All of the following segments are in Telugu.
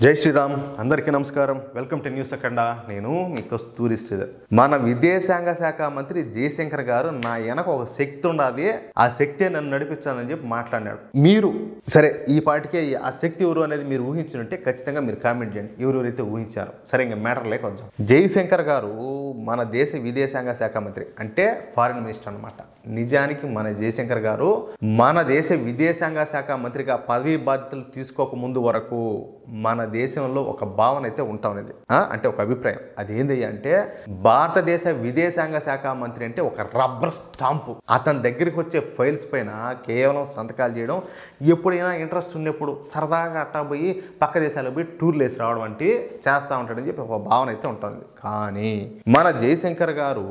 జై శ్రీరామ్ అందరికీ నమస్కారం. వెల్కమ్ టు న్యూస్ అఖండ. నేను మీ కస్తూరి శ్రీధర్. మన విదేశాంగ శాఖ మంత్రి జయశంకర్ గారు నా వెనక ఒక శక్తి ఉండాది, ఆ శక్తే నన్ను నడిపించాలని చెప్పి మాట్లాడినాడు. మీరు సరే ఈ పాటికే ఆ శక్తి ఎవరు అనేది మీరు ఊహించుంటే ఖచ్చితంగా మీరు కామెంట్ చేయండి ఎవరెవరైతే ఊహించారు. సరే ఇంకా మ్యాటర్ లేక వచ్చాం. జయశంకర్ గారు మన దేశ విదేశాంగ శాఖ మంత్రి అంటే ఫారిన్ మినిస్టర్ అనమాట. నిజానికి మన జయశంకర్ గారు మన దేశ విదేశాంగ శాఖ మంత్రిగా పదవీ బాధ్యతలు తీసుకోక ముందు వరకు మన దేశంలో ఒక భావన అయితే ఉంటా ఉన్నది, అంటే ఒక అభిప్రాయం. అదేంది అంటే భారతదేశ విదేశాంగ శాఖ మంత్రి అంటే ఒక రబ్బర్ స్టాంపు. అతని దగ్గరికి వచ్చే ఫైల్స్ పైన కేవలం సంతకాలు చేయడం, ఎప్పుడైనా ఇంట్రెస్ట్ ఉన్నప్పుడు సరదాగా అట్టా పోయి పక్క దేశాలకు పోయి టూర్లు వేసి రావడం వంటి చేస్తూ ఉంటాడని చెప్పి ఒక భావన అయితే ఉంటుంది. కానీ మన జయశంకర్ గారు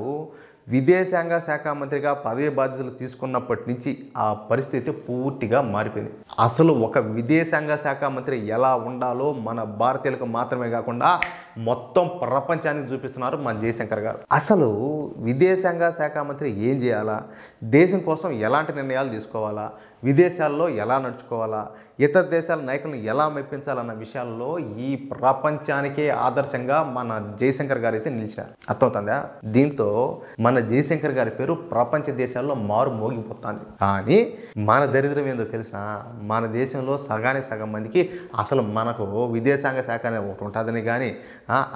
విదేశాంగ శాఖ మంత్రిగా పదవి బాధ్యతలు తీసుకున్నప్పటి నుంచి ఆ పరిస్థితి పూర్తిగా మారిపోయింది. అసలు ఒక విదేశాంగ శాఖ మంత్రి ఎలా ఉండాలో మన భారతీయులకు మాత్రమే కాకుండా మొత్తం ప్రపంచానికి చూపిస్తున్నారు మన జయశంకర్ గారు. అసలు విదేశాంగ శాఖ మంత్రి ఏం చేయాలా, దేశం కోసం ఎలాంటి నిర్ణయాలు తీసుకోవాలా, విదేశాల్లో ఎలా నడుచుకోవాలా, ఇతర దేశాల నాయకులను ఎలా మెప్పించాలన్న విషయాల్లో ఈ ప్రపంచానికే ఆదర్శంగా మన జయశంకర్ గారు అయితే నిలిచారు. అర్థమవుతుందా? దీంతో మన జయశంకర్ గారి పేరు ప్రపంచ దేశాల్లో మారు మోగిపోతుంది. కానీ మన దరిద్రం ఏందో తెలిసిన, మన దేశంలో సగానికి సగం మందికి అసలు మనకు విదేశాంగ శాఖ అనేది ఒకటి ఉంటుందని కానీ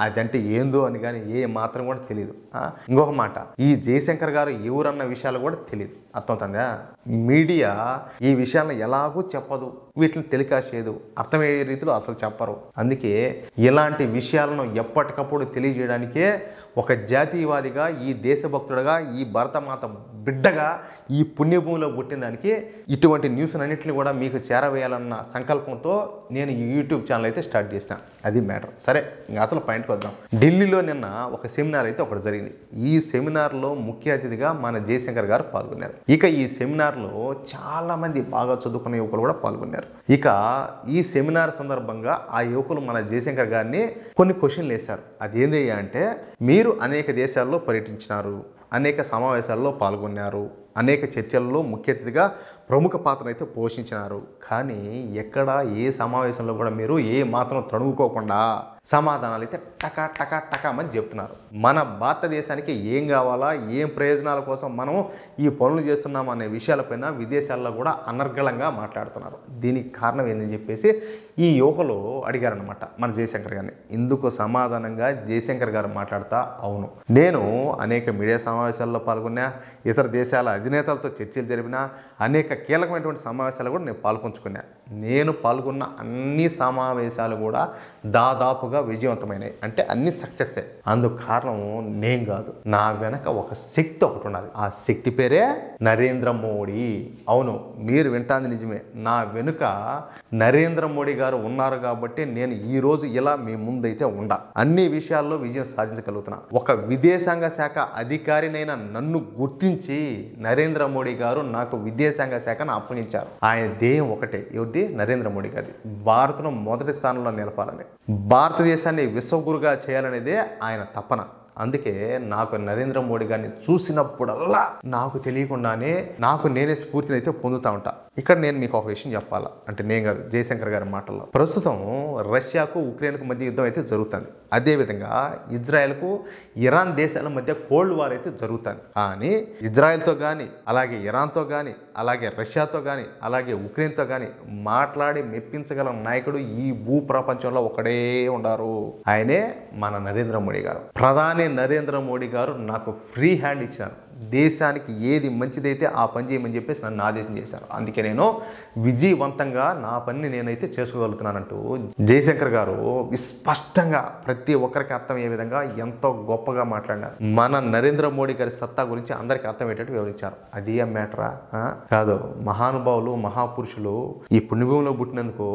అదంటే ఏందో అని కానీ ఏ మాత్రం కూడా తెలియదు. ఇంకొక మాట, ఈ జయశంకర్ గారు ఎవరన్న విషయాలు కూడా తెలియదు. అర్థమవుతుందా? మీడియా ఈ విషయాలను ఎలాగూ చెప్పదు, వీటిని టెలికాస్ట్ చేయదు, అర్థమయ్యే రీతిలో అసలు చెప్పరు. అందుకే ఇలాంటి విషయాలను ఎప్పటికప్పుడు తెలియజేయడానికే ఒక జాతీయవాదిగా, ఈ దేశభక్తుడుగా, ఈ భరతమాత బిడ్డగా ఈ పుణ్యభూమిలో పుట్టిన దానికి ఇటువంటి న్యూస్ అన్నింటినీ కూడా మీకు చేరవేయాలన్న సంకల్పంతో నేను ఈ యూట్యూబ్ ఛానల్ అయితే స్టార్ట్ చేసిన. అది మ్యాటర్. సరే ఇంకా అసలు పాయింట్కి వద్దాం. ఢిల్లీలో నిన్న ఒక సెమినార్ అయితే ఒకటి జరిగింది. ఈ సెమినార్లో ముఖ్య అతిథిగా మన జయశంకర్ గారు పాల్గొన్నారు. ఇక ఈ సెమినార్లో చాలా మంది బాగా చదువుకున్న యువకులు కూడా పాల్గొన్నారు. ఇక ఈ సెమినార్ సందర్భంగా ఆ యువకులు మన జయశంకర్ గారిని కొన్ని క్వశ్చన్లు వేశారు. అదేంటి అంటే, మీరు అనేక దేశాల్లో పర్యటించినారు, అనేక సమావేశాల్లో పాల్గొన్నారు, అనేక చర్చల్లో ముఖ్య అతిథిగా ప్రముఖ పాత్ర అయితే పోషించినారు. కానీ ఎక్కడ ఏ సమావేశంలో కూడా మీరు ఏ మాత్రం తణుకోకుండా సమాధానాలు అయితే టకా టకా టకామని చెప్తున్నారు. మన భారతదేశానికి ఏం కావాలా, ఏం ప్రయోజనాల కోసం మనం ఈ పనులు చేస్తున్నాం అనే విషయాలపైన విదేశాల్లో కూడా అనర్గళంగా మాట్లాడుతున్నారు. దీనికి కారణం ఏంటని చెప్పేసి ఈ యువకులు అడిగారనమాట మన జయశంకర్ గారిని. ఇందుకు సమాధానంగా జయశంకర్ గారు మాట్లాడుతా, అవును, నేను అనేక మీడియా సమావేశాల్లో పాల్గొన్నా, ఇతర దేశాల అధినేతలతో చర్చలు జరిపినా, అనేక కీలకమైనటువంటి సమావేశాలు కూడా నేను పాల్పంచుకున్నా. నేను పాల్గొన్న అన్ని సమావేశాలు కూడా దాదాపుగా విజయవంతమైనవి, అంటే అన్ని సక్సెస్సే. అందుకు కారణం నేను కాదు, నా వెనక ఒక శక్తి ఒకటి ఉన్నది. ఆ శక్తి పేరే నరేంద్ర మోడీ. అవును, మీరు వింటాంది నిజమే. నా వెనుక నరేంద్ర మోడీ గారు ఉన్నారు కాబట్టి నేను ఈరోజు ఇలా మీ ముందైతే ఉండా, అన్ని విషయాల్లో విజయం సాధించగలుగుతున్నా. ఒక విదేశాంగ శాఖ అధికారినైనా నన్ను గుర్తించి నరేంద్ర మోడీ గారు నాకు విదేశాంగ శాఖను అప్పగించారు. ఆయన ధ్యేయం ఒకటే, ఎవరిది? నరేంద్ర మోడీ గారి. భారత్ను మొదటి స్థానంలో నిలపాలని, భారతదేశాన్ని విశ్వగురుగా చేయాలనేదే ఆయన తపన. అందుకే నాకు నరేంద్ర మోడీ గారిని చూసినప్పుడల్లా నాకు తెలియకుండానే నాకు నేనే స్ఫూర్తిని అయితే పొందుతూ ఉంటా. ఇక్కడ నేను మీకు ఒక విషయం చెప్పాలా, అంటే నేను కాదు, జయశంకర్ గారి మాటల్లో. ప్రస్తుతం రష్యాకు ఉక్రెయిన్కు మధ్య యుద్ధం అయితే జరుగుతుంది. అదేవిధంగా ఇజ్రాయెల్కు ఇరాన్ దేశాల మధ్య కోల్డ్ వార్ అయితే జరుగుతుంది. కానీ ఇజ్రాయెల్తో కానీ, అలాగే ఇరాన్తో కానీ, అలాగే రష్యాతో కానీ, అలాగే ఉక్రెయిన్తో కానీ మాట్లాడి మెప్పించగల నాయకుడు ఈ భూ ప్రపంచంలో ఒకడే ఉండారు. ఆయనే మన నరేంద్ర మోడీ గారు. ప్రధాని నరేంద్ర మోడీ గారు నాకు ఫ్రీ హ్యాండ్ ఇచ్చారు. దేశానికి ఏది మంచిదైతే ఆ పని చేయమని చెప్పేసి నన్ను ఆదేశం చేశారు. అందుకే నేను విజయవంతంగా నా పనిని నేనైతే చేసుకోగలుగుతున్నానంటూ జయశంకర్ గారు స్పష్టంగా ప్రతి ఒక్కరికి అర్థమయ్యే విధంగా ఎంతో గొప్పగా మాట్లాడినారు. మన నరేంద్ర మోడీ గారి సత్తా గురించి అందరికీ అర్థమయ్యేటట్టు వివరించారు. అది ఏ మ్యాటరా కాదు. మహానుభావులు, మహాపురుషులు ఈ పుణ్యభూమిలో పుట్టినందుకు,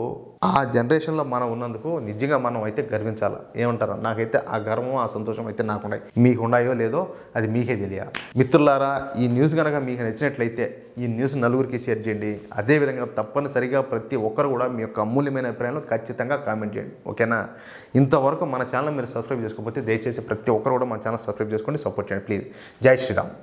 ఆ జనరేషన్లో మనం ఉన్నందుకు నిజంగా మనం అయితే గర్వించాలి. ఏమంటారు? నాకైతే ఆ గర్వం, ఆ సంతోషం అయితే నాకున్నాయి. మీకు ఉన్నాయో లేదో అది మీకే తెలియాలి. మిత్రులారా, ఈ న్యూస్ కనుక మీకు నచ్చినట్లయితే ఈ న్యూస్ నలుగురికి షేర్ చేయండి. అదేవిధంగా తప్పనిసరిగా ప్రతి ఒక్కరు కూడా మీ యొక్క అమూల్యమైన అభిప్రాయాలు ఖచ్చితంగా కామెంట్ చేయండి. ఓకేనా? ఇంతవరకు మన ఛానల్ మీరు సబ్స్క్రైబ్ చేసుకోకపోతే దయచేసి ప్రతి ఒక్కరు కూడా మన ఛానల్ సబ్స్క్రైబ్ చేసుకోండి, సపోర్ట్ చేయండి ప్లీజ్. జై శ్రీరామ్.